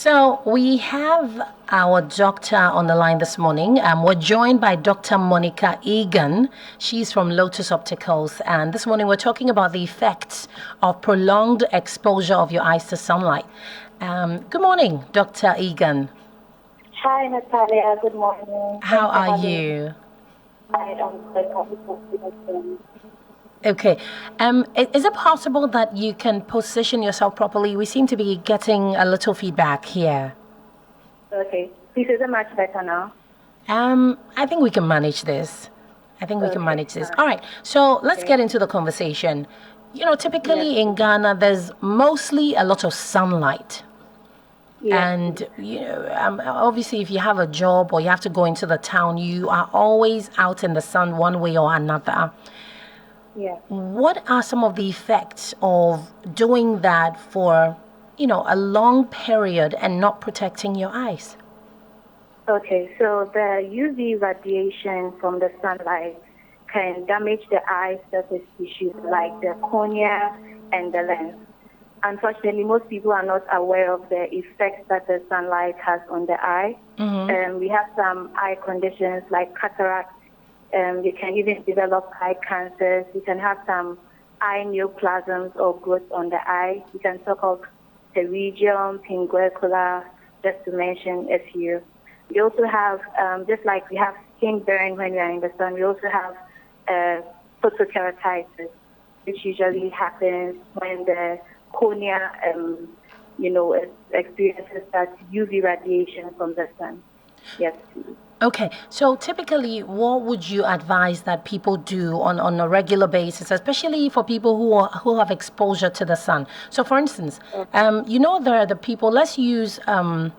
So we have our doctor on the line this morning. We're joined by Dr. Monica Eghan. She's from Lotus Opticals, and this morning we're talking about the effects of prolonged exposure of your eyes to sunlight. Good morning, Dr. Eghan. Hi, Natalia. Good morning. How are you? I am good. Okay. Is it possible that you can position yourself properly? We seem to be getting a little feedback here. Okay. This is much better now. I think we can manage this. All right. So let's get into the conversation. Typically in Ghana, there's mostly a lot of sunlight. Yes. And, obviously, if you have a job or you have to go into the town, you are always out in the sun one way or another. Yes. What are some of the effects of doing that for, a long period and not protecting your eyes? Okay, so the UV radiation from the sunlight can damage the eye surface tissues like the cornea and the lens. Unfortunately, most people are not aware of the effects that the sunlight has on the eye. Mm-hmm. We have some eye conditions like cataract. You can even develop eye cancers. You can have some eye neoplasms or growth on the eye. You can talk of pterygium, pinguicula, just to mention a few. We also have, just like we have skin burn when we are in the sun, we also have photokeratitis, which usually happens when the cornea, experiences that UV radiation from the sun. Yes, please. Okay, so typically, what would you advise that people do on a regular basis, especially for people who have exposure to the sun? So, for instance, there are the people. Let's use all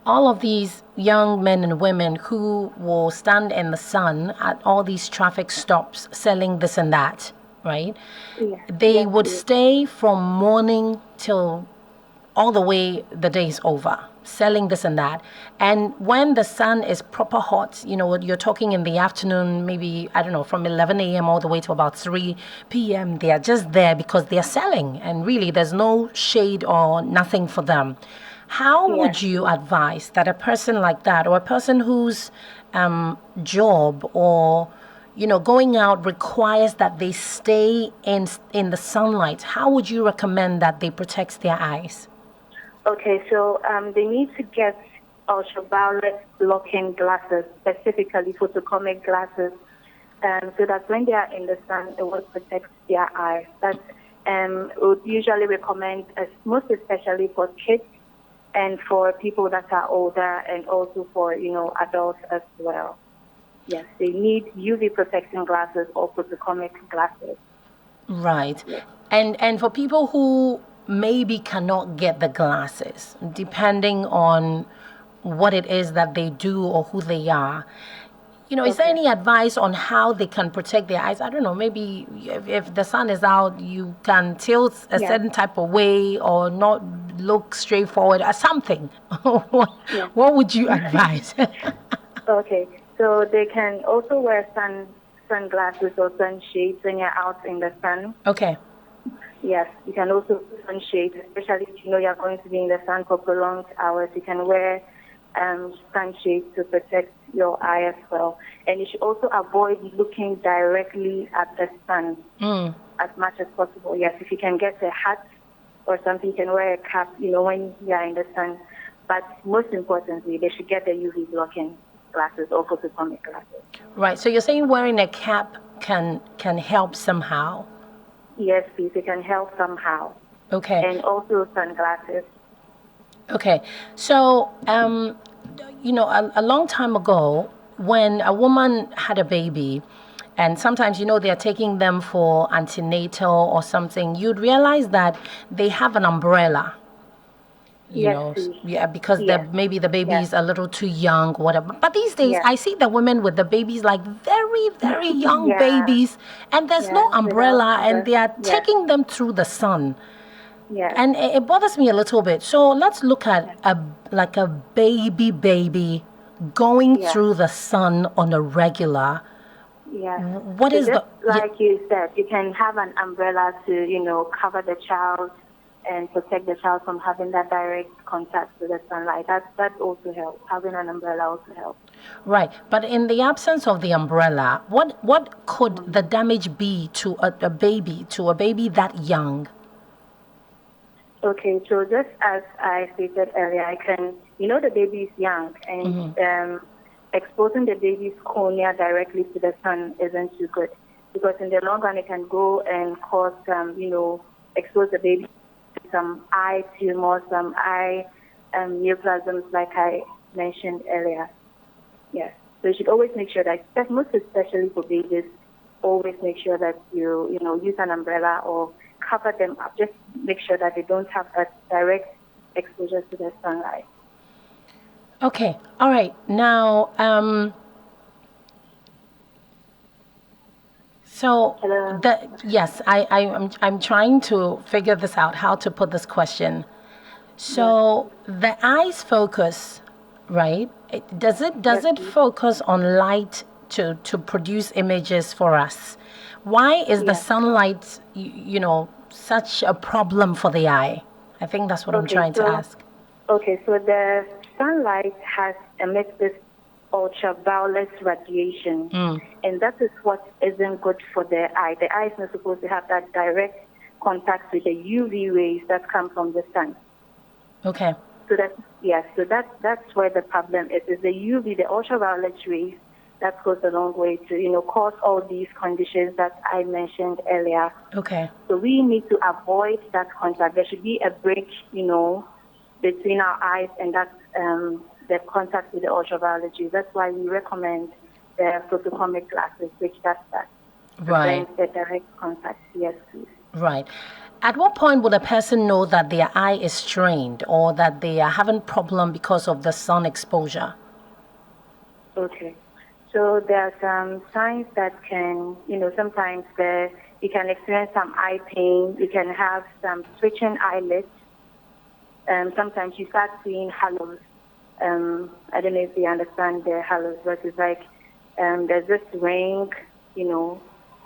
of these young men and women who will stand in the sun at all these traffic stops selling this and that, right? Yeah. They would stay from morning till all the way the day is over, selling this and that. And when the sun is proper hot, you're talking in the afternoon, maybe, I don't know, from 11 a.m. all the way to about 3 p.m., they are just there because they are selling. And really, there's no shade or nothing for them. How would you advise that a person like that, or a person whose job or going out requires that they stay in the sunlight, how would you recommend that they protect their eyes? Okay, so they need to get ultraviolet blocking glasses, specifically photochromic glasses, so that when they are in the sun, it will protect their eyes. That would usually recommend, most especially for kids and for people that are older, and also for adults as well. Yes, they need UV protecting glasses or photochromic glasses. Right. Yes. And for people who maybe cannot get the glasses, depending on what it is that they do or who they are, is there any advice on how they can protect their eyes? I don't know, maybe if the sun is out, you can tilt a certain type of way or not look straight forward or something. What would you advise? Okay, so they can also wear sunglasses or sunshades when you're out in the sun. Okay. Yes, you can also put sunshades, especially if you're going to be in the sun for prolonged hours. You can wear sunshades to protect your eye as well. And you should also avoid looking directly at the sun as much as possible. Yes, if you can get a hat or something, you can wear a cap, when you are in the sun. But most importantly, they should get the UV blocking glasses or photochromic glasses. Right. So you're saying wearing a cap can help somehow? Yes, please. It can help somehow. Okay. And also sunglasses. Okay. So, a long time ago, when a woman had a baby, and sometimes, they're taking them for antenatal or something, you'd realize that they have an umbrella. Because maybe the baby is a little too young, whatever. But these days, I see the women with the babies, like very, very young babies, and there's no umbrella, and they are taking them through the sun. Yeah. And it bothers me a little bit. So let's look at a baby going through the sun on a regular. Yeah. What is like you said, you can have an umbrella to, cover the child and protect the child from having that direct contact with the sunlight. That also helps. Having an umbrella also helps. Right. But in the absence of the umbrella, what could the damage be to a baby that young? Okay, so just as I stated earlier, the baby is young, and exposing the baby's cornea directly to the sun isn't too good, because in the long run it can go and cause expose the baby to some eye tumors, some eye neoplasms, like I mentioned earlier. Yes, so you should always make sure that, most especially for babies, always make sure that you use an umbrella or cover them up. Just make sure that they don't have that direct exposure to the sunlight. Okay. All right. Now, so Hello? yes, I'm trying to figure this out, how to put this question. So the eye's focus, right? Does it focus on light to produce images for us? Why is the sunlight, such a problem for the eye? I think that's what I'm trying to ask. Okay, so the sunlight emits this ultraviolet radiation, and that is what isn't good for the eye. The eye is not supposed to have that direct contact with the UV rays that come from the sun. Okay. So that's where the problem is the UV, the ultraviolet rays. That goes a long way to cause all these conditions that I mentioned earlier. Okay. So we need to avoid that contact. There should be a break, between our eyes and that the contact with the ultraviolet rays. That's why we recommend the photochromic glasses, which does that. Right. The direct contact. Yes, please. Right. At what point would a person know that their eye is strained or that they are having problem because of the sun exposure? Okay. So there are some signs that can, sometimes you can experience some eye pain. You can have some twitching eyelids. Sometimes you start seeing halos. I don't know if you understand the halos, but it's like there's this ring,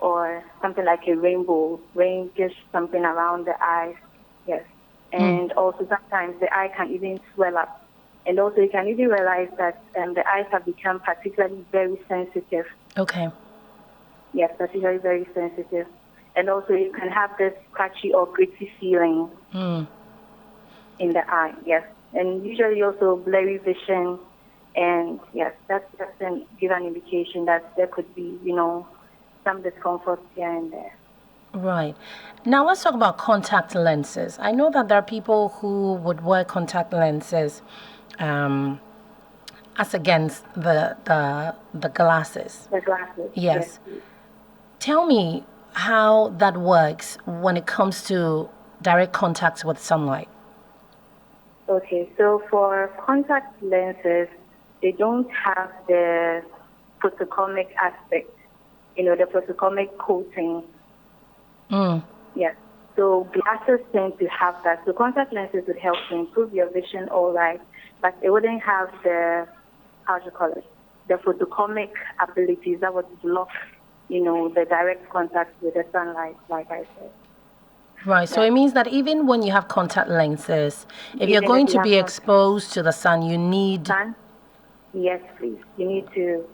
or something like a rainbow, just something around the eyes. Yes. And also sometimes the eye can even swell up. And also you can even realize that the eyes have become particularly very sensitive. Okay. Yes, particularly very sensitive. And also you can have this scratchy or gritty feeling in the eye. Yes. And usually also blurry vision. And yes, that can give an indication that there could be, some discomfort here and there. Right. Now let's talk about contact lenses. I know that there are people who would wear contact lenses as against the glasses. The glasses. Yes. Tell me how that works when it comes to direct contact with sunlight. Okay, so for contact lenses, they don't have the photochromic aspect, the photochromic coating. Yes. So glasses tend to have that. So contact lenses would help to improve your vision, all right, but it wouldn't have the photochromic abilities that would block, the direct contact with the sunlight, like I said. Right. So it means that even when you have contact lenses, if you're going to be exposed to the sun, you need... Sun? Yes, please. You need to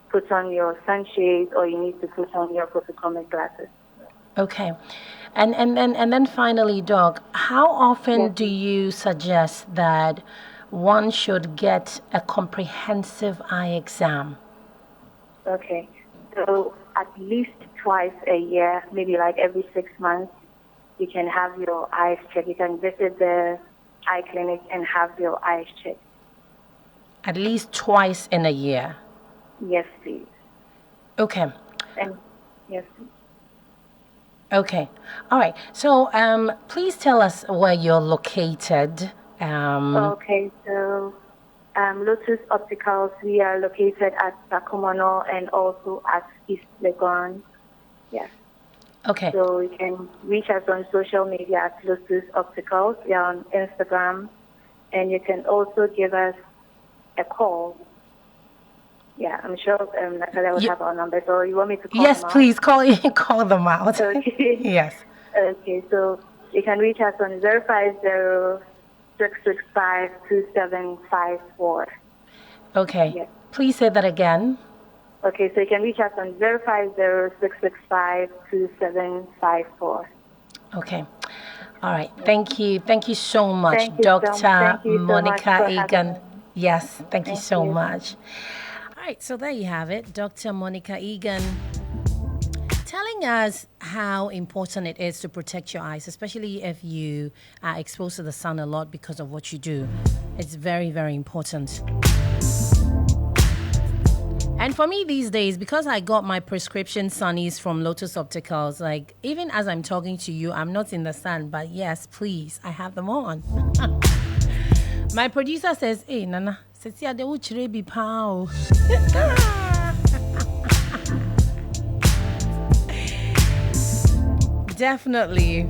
put on your sunshades or you need to put on your photochromic glasses. Okay. And then finally, Doc, how often do you suggest that one should get a comprehensive eye exam? Okay. So at least twice a year, maybe like every 6 months, you can have your eyes checked. You can visit the eye clinic and have your eyes checked. At least twice in a year? Yes, please. Okay. And yes, please. Okay. All right. So please tell us where you're located. Okay. So Lotus Opticals, we are located at Sakumono and also at East Legon. Yes. Okay. So you can reach us on social media at Lotus Opticals. We are on Instagram. And you can also give us a call. Yeah, I'm sure Natalia will have our number. So you want me to call them out? Yes, please call them out. Okay. Yes. Okay, so You can reach us on 050-665-2754. Okay. Yes. Please say that again. Okay, so you can reach us on 050-665-2754. Okay. All right. Thank you. Thank you so much, Thank you Dr. so much Monica for having Eghan. me. Yes, thank you Thank so you. much. All right, so there you have it. Dr. Monica Eghan telling us how important it is to protect your eyes, especially if you are exposed to the sun a lot because of what you do. It's very, very important. And for me these days, because I got my prescription sunnies from Lotus Opticals, like even as I'm talking to you, I'm not in the sun, but yes, please, I have them on. My producer says, "Hey, Nana, they will be pow." Definitely.